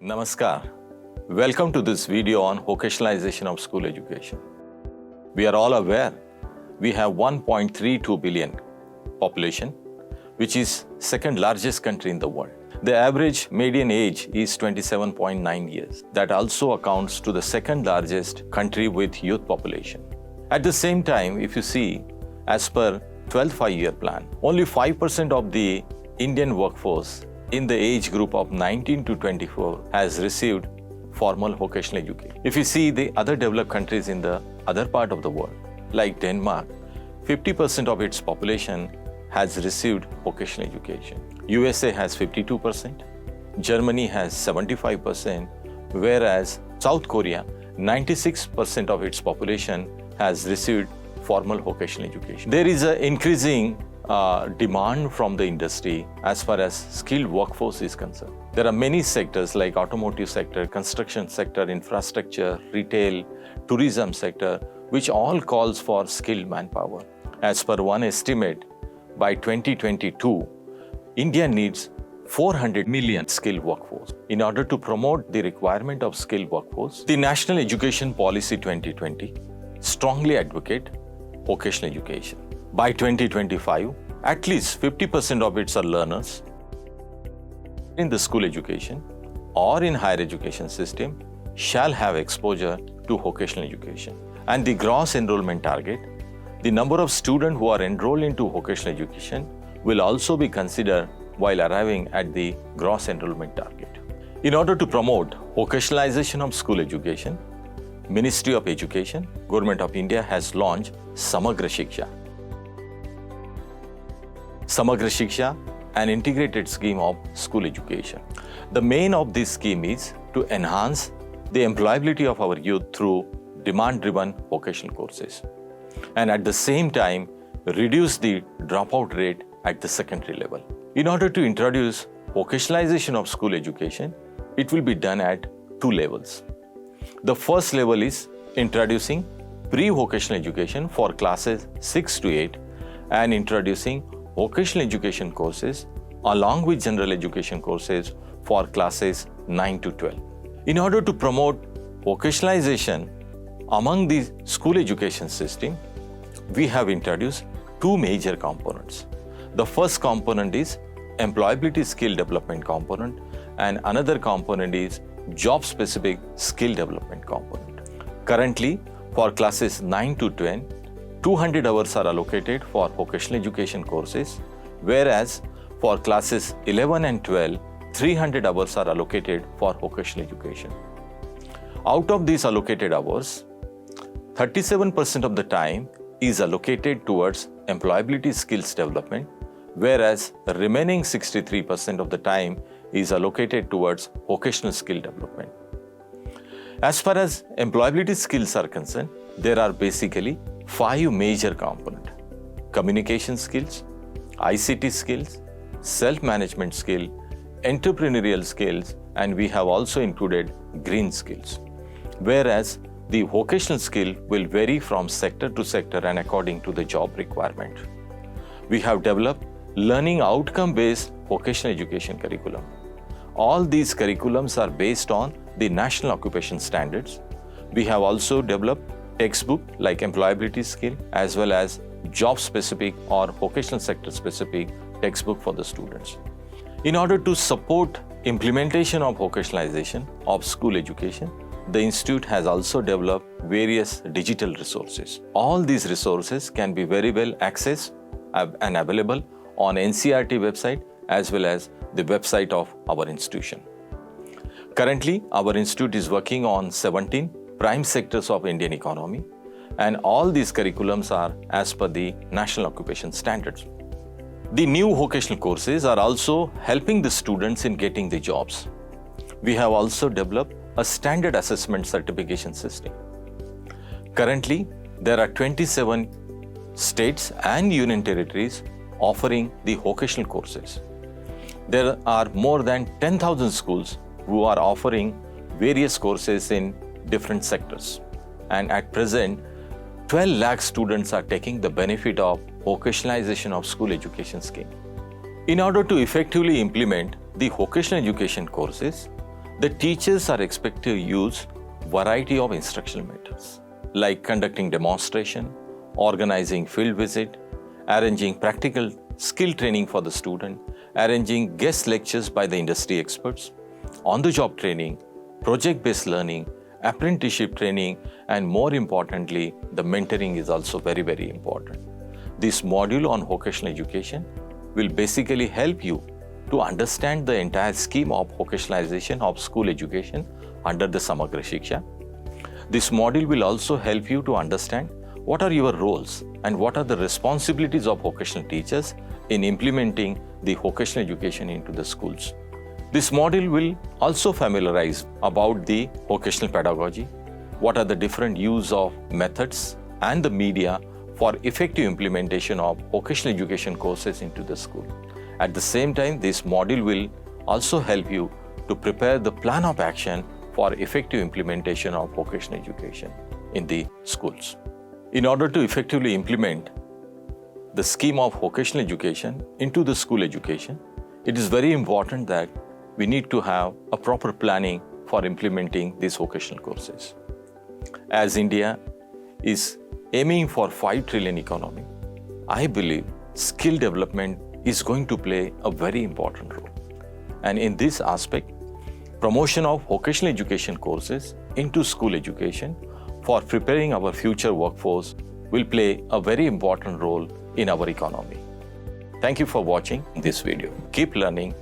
Namaskar. Welcome to this video on vocationalization of school education. We are all aware we have 1.32 billion population, which is second largest country in the world. The average median age is 27.9 years. That also accounts to the second largest country with youth population. At the same time, if you see, as per 12th five-year plan, only 5% of the Indian workforce in the age group of 19 to 24 has received formal vocational education. If you see the other developed countries in the other part of the world, like Denmark, 50% of its population has received vocational education. USA has 52%, Germany has 75%, whereas South Korea, 96% of its population has received formal vocational education. There is an increasing demand from the industry as far as skilled workforce is concerned. There are many sectors like automotive sector, construction sector, infrastructure, retail, tourism sector, which all calls for skilled manpower. As per one estimate, by 2022, India needs 400 million skilled workforce. In order to promote the requirement of skilled workforce, the National Education Policy 2020 strongly advocate vocational education. By 2025, at least 50% of its learners in the school education or in higher education system shall have exposure to vocational education. And the gross enrollment target, the number of students who are enrolled into vocational education, will also be considered while arriving at the gross enrollment target. In order to promote vocationalization of school education, Ministry of Education, Government of India has launched Samagra Shiksha. Samagra Shiksha, an integrated scheme of school education. The main of this scheme is to enhance the employability of our youth through demand-driven vocational courses, and at the same time reduce the dropout rate at the secondary level. In order to introduce vocationalization of school education, it will be done at two levels. The first level is introducing pre-vocational education for classes 6 to 8 and introducing vocational education courses along with general education courses for classes 9 to 12. In order to promote vocationalization among the school education system, we have introduced two major components. The first component is employability skill development component, and another component is job-specific skill development component. Currently, for classes 9 to 10, 200 hours are allocated for vocational education courses, whereas for classes 11 and 12, 300 hours are allocated for vocational education. Out of these allocated hours, 37% of the time is allocated towards employability skills development, whereas the remaining 63% of the time is allocated towards vocational skill development. As far as employability skills are concerned, there are basically 5 major components: communication skills, ICT skills, self-management skill, entrepreneurial skills, and we have also included green skills. Whereas the vocational skill will vary from sector to sector and according to the job requirement. We have developed learning outcome-based vocational education curriculum. All these curriculums are based on the National Occupation Standards. We have also developed textbook like employability skill as well as job-specific or vocational sector-specific textbook for the students. In order to support implementation of vocationalization of school education, the Institute has also developed various digital resources. All these resources can be very well accessed and available on NCERT website as well as the website of our institution. Currently, our institute is working on 17 prime sectors of Indian economy, and all these curriculums are as per the National Occupation Standards. The new vocational courses are also helping the students in getting the jobs. We have also developed a standard assessment certification system. Currently, there are 27 states and union territories offering the vocational courses. There are more than 10,000 schools who are offering various courses in different sectors. And at present, 12 lakh students are taking the benefit of vocationalization of school education scheme. In order to effectively implement the vocational education courses, The teachers are expected to use variety of instructional methods like conducting demonstration, organizing field visit, arranging practical skill training for the student, arranging guest lectures by the industry experts, on-the-job training, project-based learning, apprenticeship training, and more importantly, the mentoring is also very, very important. This module on vocational education will basically help you to understand the entire scheme of vocationalization of school education under the Samagra Shiksha. This module will also help you to understand what are your roles and what are the responsibilities of vocational teachers in implementing the vocational education into the schools. This module will also familiarize about the vocational pedagogy, what are the different use of methods and the media for effective implementation of vocational education courses into the school. At the same time, this module will also help you to prepare the plan of action for effective implementation of vocational education in the schools. In order to effectively implement the scheme of vocational education into the school education, it is very important that we need to have a proper planning for implementing these vocational courses. As India is aiming for 5 trillion economy, I believe skill development is going to play a very important role. And in this aspect, promotion of vocational education courses into school education for preparing our future workforce will play a very important role in our economy. Thank you for watching this video. Keep learning.